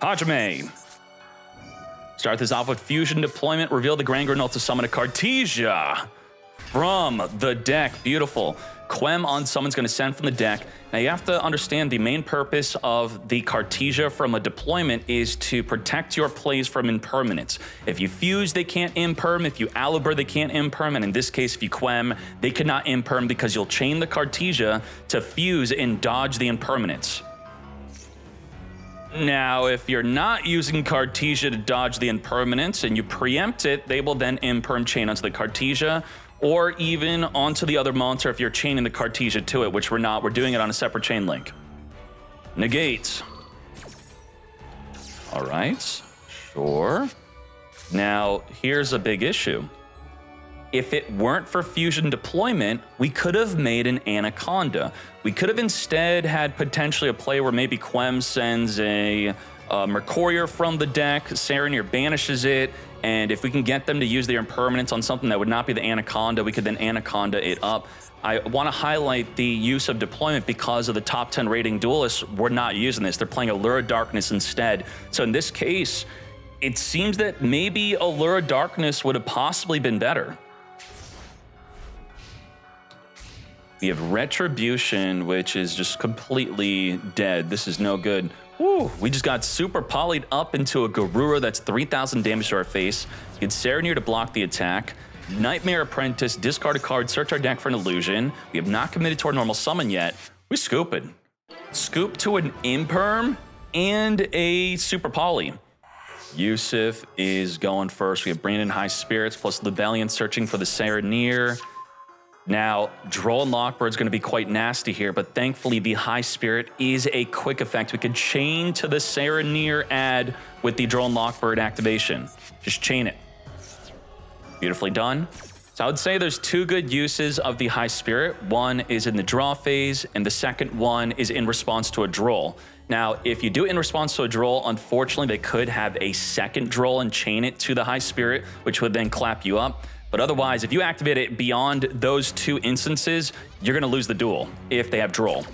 Hajime. Start this off with Fusion Deployment. Reveal the Grand Granule to summon a Cartesia from the deck. Beautiful. Quem on summon's going to send from the deck. Now you have to understand the main purpose of the Cartesia from a deployment is to protect your plays from impermanence. If you fuse, they can't imperm. If you Aliber, they can't imperm. And in this case, if you Quem, they cannot imperm because you'll chain the Cartesia to fuse and dodge the impermanence. Now, if you're not using Cartesia to dodge the impermanence and you preempt it, they will then imperm chain onto the Cartesia, or even onto the other monster if you're chaining the Cartesia to it, which we're not. We're doing it on a separate chain link. Negate. All right, sure. Now, here's a big issue. If it weren't for Fusion Deployment, we could have made an Anaconda. We could have instead had potentially a play where maybe Quem sends a Mercurier from the deck, Serenir banishes it, and if we can get them to use their impermanence on something that would not be the Anaconda, we could then Anaconda it up. I want to highlight the use of deployment because of the top 10 rating duelists. We're not using this. They're playing Allure of Darkness instead. So in this case, it seems that maybe Allure of Darkness would have possibly been better. We have Retribution, which is just completely dead. This is no good. Woo, we just got super polyed up into a Garura that's 3,000 damage to our face. Get Serenir to block the attack. Nightmare Apprentice, discard a card, search our deck for an illusion. We have not committed to our normal summon yet. We scooping. Scoop to an Imperm and a Super Poly. Yusuf is going first. We have Brandon High Spirits plus Lebellion searching for the Serenir. Now, Droll and Lockbird is going to be quite nasty here, but thankfully the High Spirit is a quick effect. We could chain to the Serenir ad with the Droll and Lockbird activation. Just chain it. Beautifully done. So I would say there's two good uses of the High Spirit. One is in the draw phase, and the second one is in response to a Droll. Now, if you do it in response to a Droll, unfortunately, they could have a second Droll and chain it to the High Spirit, which would then clap you up. But otherwise, if you activate it beyond those two instances, you're going to lose the duel if they have Droll.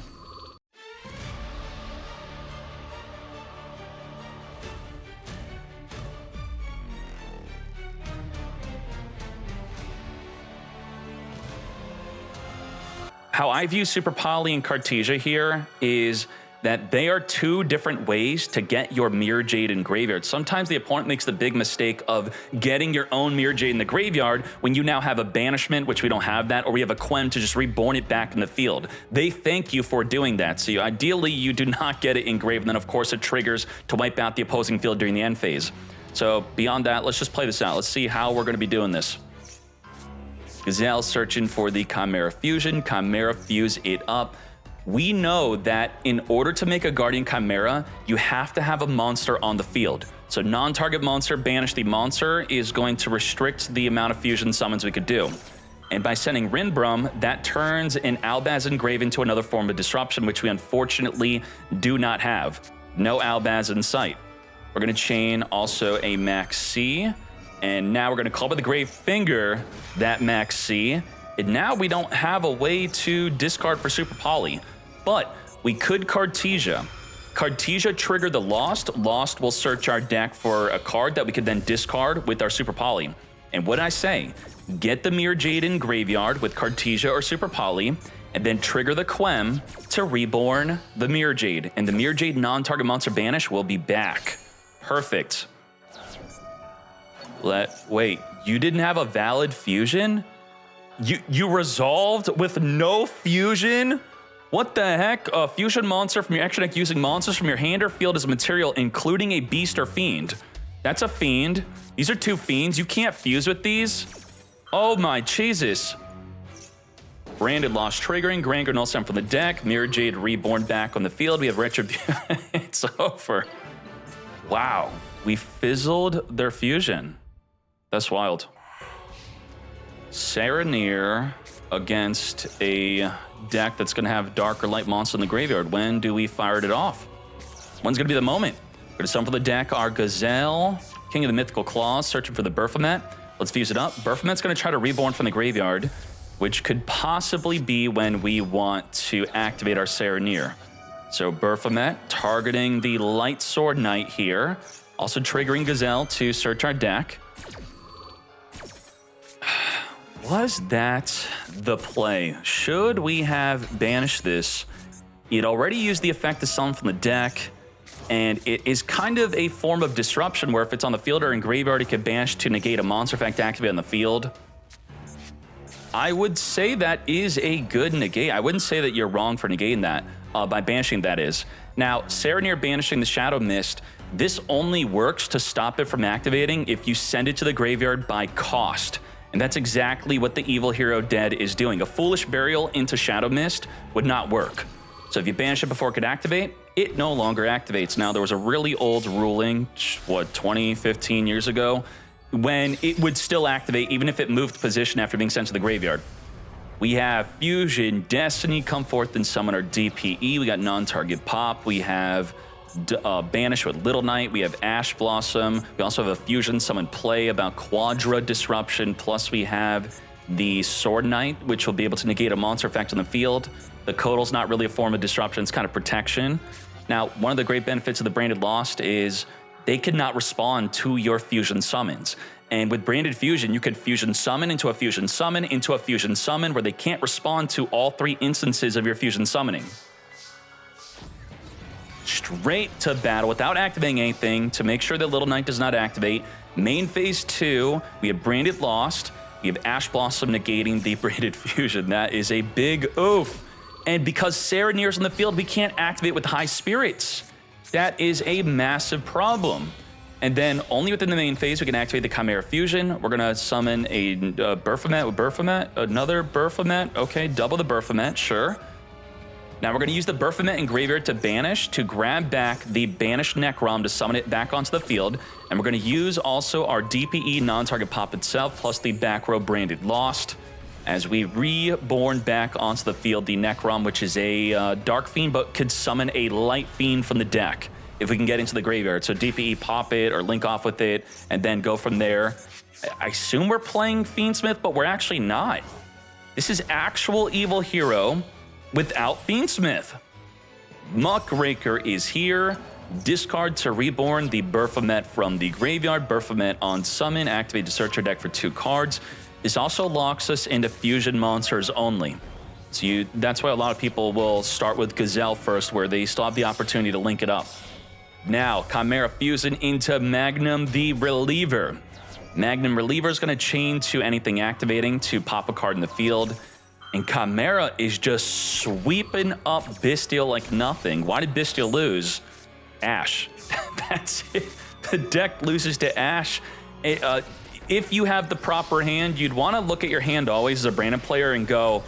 How I view Super Poly and Cartesia here is that they are two different ways to get your Mirror Jade in graveyard. Sometimes the opponent makes the big mistake of getting your own Mirror Jade in the graveyard when you now have a banishment, which we don't have that, or we have a Quem to just reborn it back in the field. They thank you for doing that. So ideally, you do not get it engraved, and then of course it triggers to wipe out the opposing field during the end phase. So beyond that, let's just play this out. Let's see how we're gonna be doing this. Gazelle searching for the Chimera Fusion. Chimera fuse it up. We know that in order to make a Guardian Chimera, you have to have a monster on the field. So non-target monster, banish the monster is going to restrict the amount of fusion summons we could do. And by sending Rinbrum, that turns an Albaz Engrave into another form of disruption, which we unfortunately do not have. No Albaz in sight. We're gonna chain also a Max C, and now we're gonna call by the Grave Finger that Max C. And now we don't have a way to discard for Super Poly, but we could Cartesia. Cartesia trigger the Lost. Lost will search our deck for a card that we could then discard with our Super Poly. And what I say, get the Mirror Jade in graveyard with Cartesia or Super Poly, and then trigger the Quem to reborn the Mirror Jade. And the Mirror Jade non-target monster banish will be back. Perfect. Wait, you didn't have a valid fusion? You resolved with no fusion? What the heck? A fusion monster from your extra deck using monsters from your hand or field as material, including a beast or fiend. That's a fiend. These are two fiends. You can't fuse with these. Oh my Jesus. Branded Lost triggering. Grand Granule sent from the deck. Mirror Jade reborn back on the field. We have Retribution. It's over. Wow. We fizzled their fusion. That's wild. Serenir against a deck that's going to have dark or light monster in the graveyard. When do we fire it off? When's going to be the moment? We're going to summon for the deck our Gazelle, King of the Mythical Claws, searching for the Baphomet. Let's fuse it up. Baphomet's going to try to reborn from the graveyard, which could possibly be when we want to activate our Serenir. So Baphomet targeting the Light Sword Knight here. Also triggering Gazelle to search our deck. Was that the play? Should we have banished this? It already used the effect to summon from the deck, and it is kind of a form of disruption where if it's on the field or in graveyard, it can banish to negate a monster effect activated on the field. I would say that is a good negate. I wouldn't say that you're wrong for negating that, by banishing that is. Now, Serenir banishing the Shadow Mist, this only works to stop it from activating if you send it to the graveyard by cost. And that's exactly what the Evil Hero Dead is doing. A Foolish Burial into Shadow Mist would not work. So if you banish it before it could activate, it no longer activates. Now, there was a really old ruling, 20, 15 years ago, when it would still activate even if it moved position after being sent to the graveyard. We have Fusion, Destiny, come forth and summon our DPE. We got non-target pop. We have Banish with Little Knight. We have Ash Blossom. We also have a Fusion summon play about Quadra Disruption. Plus we have the Sword Knight, which will be able to negate a monster effect on the field. The Kotal's not really a form of disruption. It's kind of protection. Now, one of the great benefits of the Branded Lost is they cannot respond to your Fusion summons. And with Branded Fusion, you could Fusion Summon into a Fusion Summon into a Fusion Summon where they can't respond to all 3 instances of your Fusion Summoning. Straight to battle without activating anything to make sure that Little Knight does not activate. Main phase 2, we have Branded Lost. We have Ash Blossom negating the Branded Fusion. That is a big oof. And because Serenir's in the field, we can't activate with High Spirits. That is a massive problem. And then only within the main phase, we can activate the Chimera Fusion. We're gonna summon a Baphomet with Baphomet, another Baphomet. Okay, double the Baphomet, sure. Now we're going to use the Baphomet in graveyard to banish, to grab back the banished Necrom to summon it back onto the field. And we're going to use also our DPE non-target pop itself, plus the back row Branded Lost, as we reborn back onto the field the Necrom, which is a Dark Fiend, but could summon a Light Fiend from the deck if we can get into the graveyard. So DPE pop it or link off with it, and then go from there. I assume we're playing Fiendsmith, but we're actually not. This is actual Evil Hero without Fiendsmith. Muckraker is here. Discard to reborn the Baphomet from the graveyard. Baphomet on summon, activate to search your deck for 2 cards. This also locks us into fusion monsters only. So that's why a lot of people will start with Gazelle first, where they still have the opportunity to link it up. Now, Chimera Fusion into Magnum the Reliever. Magnum Reliever is going to chain to anything activating to pop a card in the field. And Chimera is just sweeping up Bystial like nothing. Why did Bystial lose? Ash. That's it. The deck loses to Ash. If you have the proper hand, you'd want to look at your hand always as a Brandon player and go,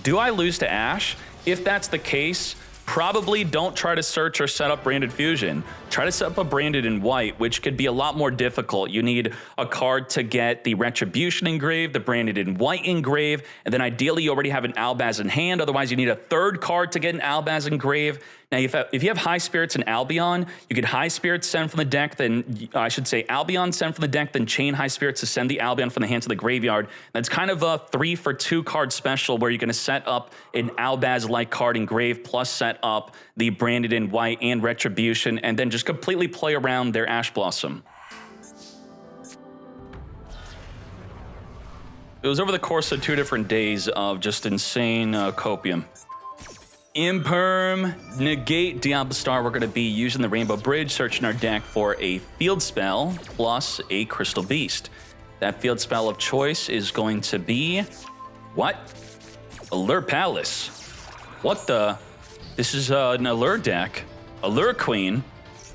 do I lose to Ash? If that's the case, probably don't try to search or set up Branded Fusion. Try to set up a Branded in white, which could be a lot more difficult. You need a card to get the Retribution engraved, the Branded in white engraved, and then ideally you already have an Albaz in hand. Otherwise, you need a 3rd card to get an Albaz engraved. Now, if you have High Spirits and Albion, you could High Spirits send from the deck, then I should say Albion send from the deck, then chain High Spirits to send the Albion from the hand to the graveyard. That's kind of a 3-for-2 card special where you're going to set up an Albaz-like card engraved, plus set up the Branded in white and Retribution, and then just completely play around their Ash Blossom. It was over the course of 2 different days of just insane copium. Imperm, negate Diablo Star. We're going to be using the Rainbow Bridge, searching our deck for a field spell plus a Crystal Beast. That field spell of choice is going to be what? Allure Palace. What the? This is an Allure deck. Allure Queen.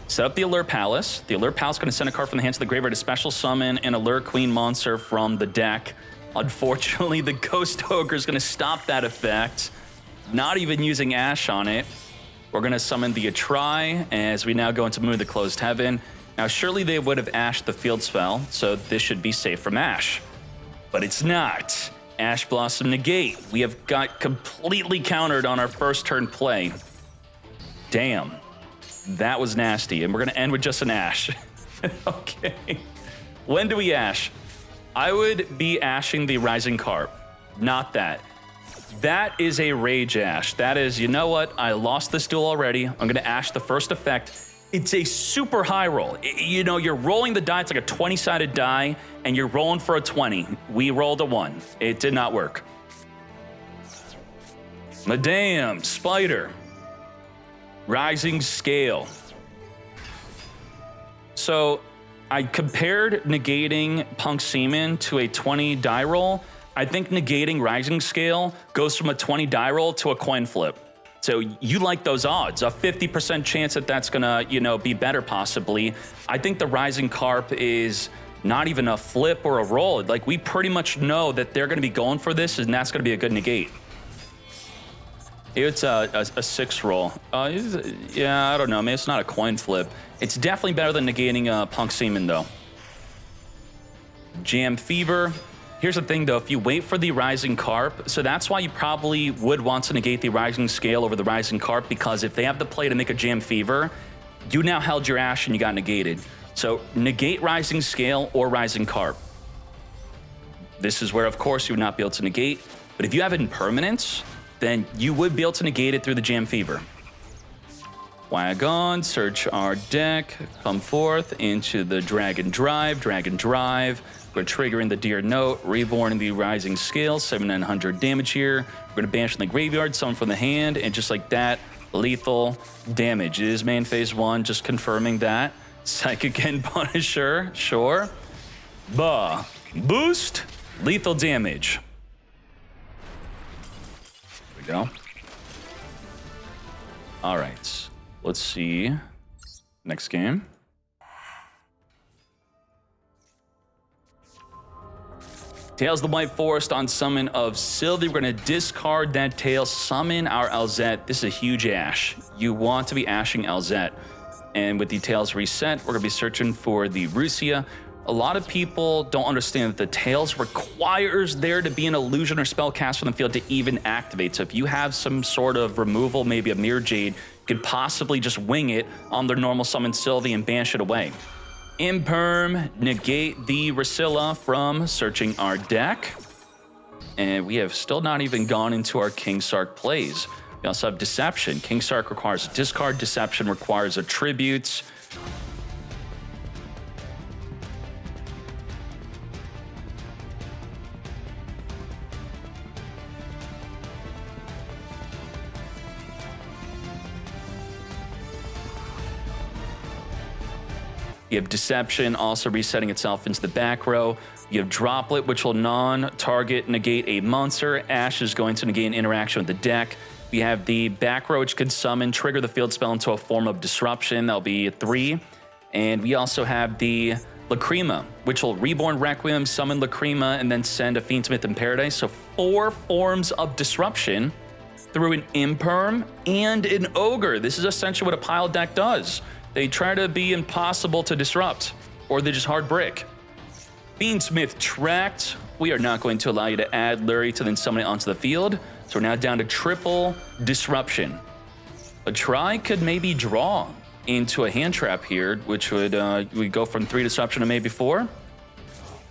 Set up the Allure Palace. The Allure Palace is going to send a card from the hand to the graveyard to special summon an Allure Queen monster from the deck. Unfortunately, the Ghost Ogre is going to stop that effect. Not even using Ash on it. We're going to summon the Atri as we now go into Moon of the Closed Heaven. Now, surely they would have Ashed the field spell, so this should be safe from Ash. But it's not. Ash Blossom negate. We have got completely countered on our first turn play. Damn. That was nasty. And we're going to end with just an Ash. Okay. When do we Ash? I would be Ashing the Rising Carp. Not that. That is a rage ash. That is, you know what? I lost this duel already. I'm going to ash the first effect. It's a super high roll. You know, you're rolling the die. It's like a 20-sided die, and you're rolling for a 20. We rolled a 1. It did not work. Madame, Spider. Rising Scale. So I compared negating Punk Seaman to a 20 die roll. I think negating Rising Scale goes from a 20 die roll to a coin flip. So you like those odds, a 50% chance that that's gonna, you know, be better possibly. I think the Rising Carp is not even a flip or a roll. Like, we pretty much know that they're gonna be going for this, and that's gonna be a good negate. It's a 6 roll. Yeah, I don't know, maybe it's not a coin flip. It's definitely better than negating Punk Seaman though. Jam Fever. Here's the thing though, if you wait for the Rising Carp, so that's why you probably would want to negate the Rising Scale over the Rising Carp, because if they have the play to make a Jam Fever, you now held your ash and you got negated. So negate Rising Scale or Rising Carp. This is where, of course, you would not be able to negate, but if you have Impermanence, then you would be able to negate it through the Jam Fever. Wagon, search our deck, come forth into the Dragon Drive. We're triggering the Deer Note, reborn the Rising Scale, 7,900 damage here. We're gonna banish from the graveyard, summon from the hand, and just like that, lethal damage. It is main phase 1, just confirming that. Psychic and Punisher, sure. Boost, lethal damage. There we go. All right, let's see. Next game. Tails the White Forest on summon of Sylvie. We're going to discard that tail, summon our Elzette. This is a huge ash. You want to be ashing Elzette. And with the tails reset, we're going to be searching for the Rusia. A lot of people don't understand that the tails requires there to be an illusion or spell cast from the field to even activate. So if you have some sort of removal, maybe a Mirror Jade, you could possibly just wing it on their normal summon Sylvie and banish it away. Imperm, negate the Rusilla from searching our deck. And we have still not even gone into our King Sark plays. We also have Deception. King Sark requires a discard, Deception requires attributes. You have Deception also resetting itself into the back row. You have Droplet, which will non-target negate a monster. Ash is going to negate an interaction with the deck. We have the back row, which could summon, trigger the field spell into a form of disruption. That'll be 3. And we also have the Lacrima, which will reborn Requiem, summon Lacrima, and then send a Fiendsmith in Paradise. So 4 forms of disruption through an Imperm and an Ogre. This is essentially what a pile deck does. They try to be impossible to disrupt, or they just hard brick. Fiendsmith tracked. We are not going to allow you to add Lurie to then summon it onto the field. So we're now down to triple disruption. A try could maybe draw into a hand trap here, which would we go from 3 disruption to maybe 4.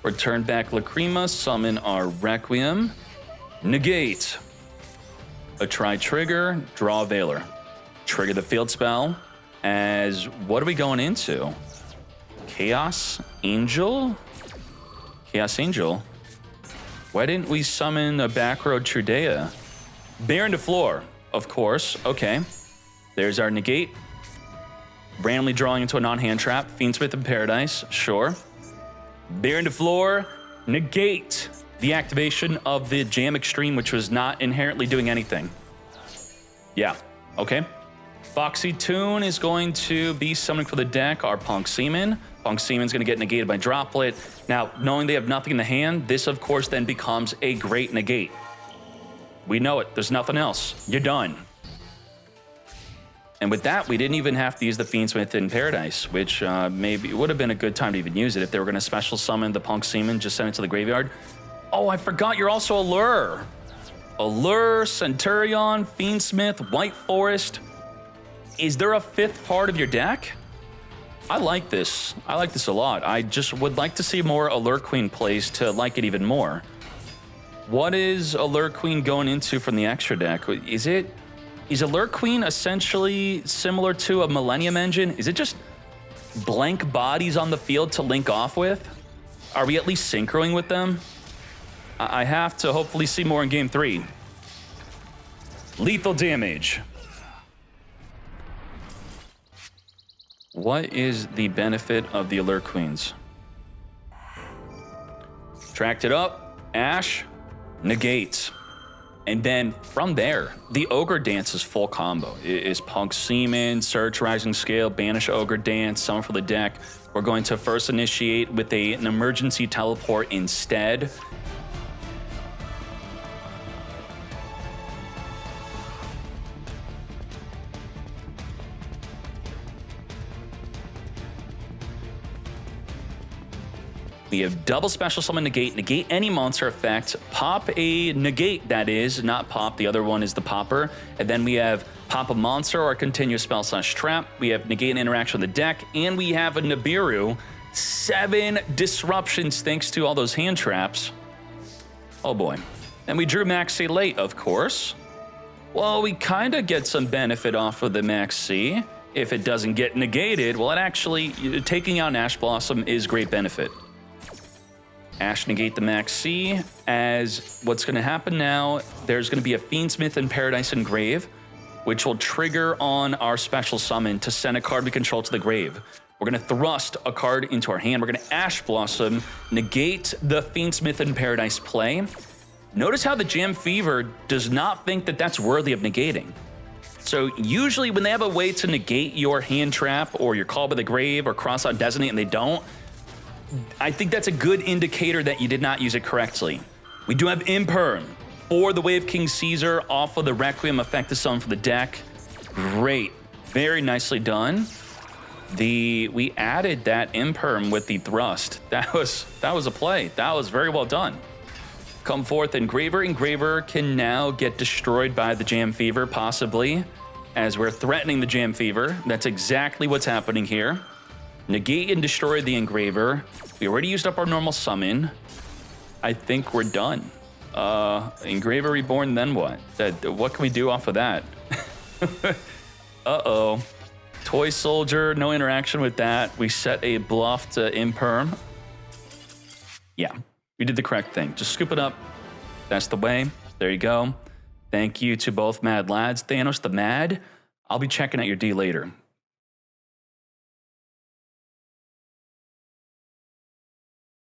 Return back Lacrima, summon our Requiem, negate. A try trigger, draw a Veiler. Trigger the field spell. As what are we going into? Chaos Angel? Chaos Angel? Why didn't we summon a back row Trudea? Baron to floor, of course. Okay. There's our negate. Randomly drawing into a non-hand trap. Fiendsmith in Paradise, sure. Baron to floor, negate the activation of the Jam Extreme, which was not inherently doing anything. Yeah, okay. Foxy Toon is going to be summoning for the deck our Punk Seaman. Punk Seaman's going to get negated by Droplet. Now, knowing they have nothing in the hand, this, of course, then becomes a great negate. We know it. There's nothing else. You're done. And with that, we didn't even have to use the Fiendsmith in Paradise, which maybe would have been a good time to even use it if they were going to special summon the Punk Seaman, just send it to the graveyard. Oh, I forgot you're also Allure. Allure, Centurion, Fiendsmith, White Forest. Is there a 5th part of your deck? I like this. I like this a lot. I just would like to see more Allure Queen plays to like it even more. What is Alert Queen going into from the extra deck? Is Alert Queen essentially similar to a Millennium Engine? Is it just blank bodies on the field to link off with? Are we at least synchroing with them? I have to hopefully see more in game 3. Lethal damage. What is the benefit of the Alert Queens? Tracked it up, Ash, negate. And then from there, the Ogre Dance is full combo. It is Punk Seaman, Search Rising Scale, Banish Ogre Dance, summon for the deck. We're going to first initiate with an emergency teleport instead. We have double special summon negate, negate any monster effect, pop a negate, that is, not pop, the other one is the popper, and then we have pop a monster or a continuous spell / trap, we have negate an interaction with the deck, and we have a Nibiru, 7 disruptions thanks to all those hand traps. Oh boy. And we drew Maxi late, of course. Well, we kind of get some benefit off of the Maxi. If it doesn't get negated, well, it actually, taking out an Ash Blossom is great benefit. Ash negate the Max C, as what's going to happen now, there's going to be a Fiendsmith in Paradise and Grave, which will trigger on our special summon to send a card we control to the grave. We're going to thrust a card into our hand. We're going to Ash Blossom, negate the Fiendsmith in Paradise play. Notice how the Jam Fever does not think that that's worthy of negating. So usually when they have a way to negate your hand trap or your Call by the Grave or Cross Out Designate and they don't, I think that's a good indicator that you did not use it correctly. We do have Imperm for the Wave King Caesar off of the Requiem effect to summon for the deck. Great, very nicely done. We added that Imperm with the thrust. That was a play. That was very well done. Come forth, Engraver. Engraver can now get destroyed by the Jam Fever, possibly, as we're threatening the Jam Fever. That's exactly what's happening here. Negate and destroy the Engraver. We already used up our normal summon. I think we're done. Engraver Reborn, then what? What can we do off of that? Uh-oh. Toy Soldier, no interaction with that. We set a bluff to Imperm. Yeah, we did the correct thing. Just scoop it up. That's the way. There you go. Thank you to both Mad Lads. Thanos the Mad. I'll be checking out your D later.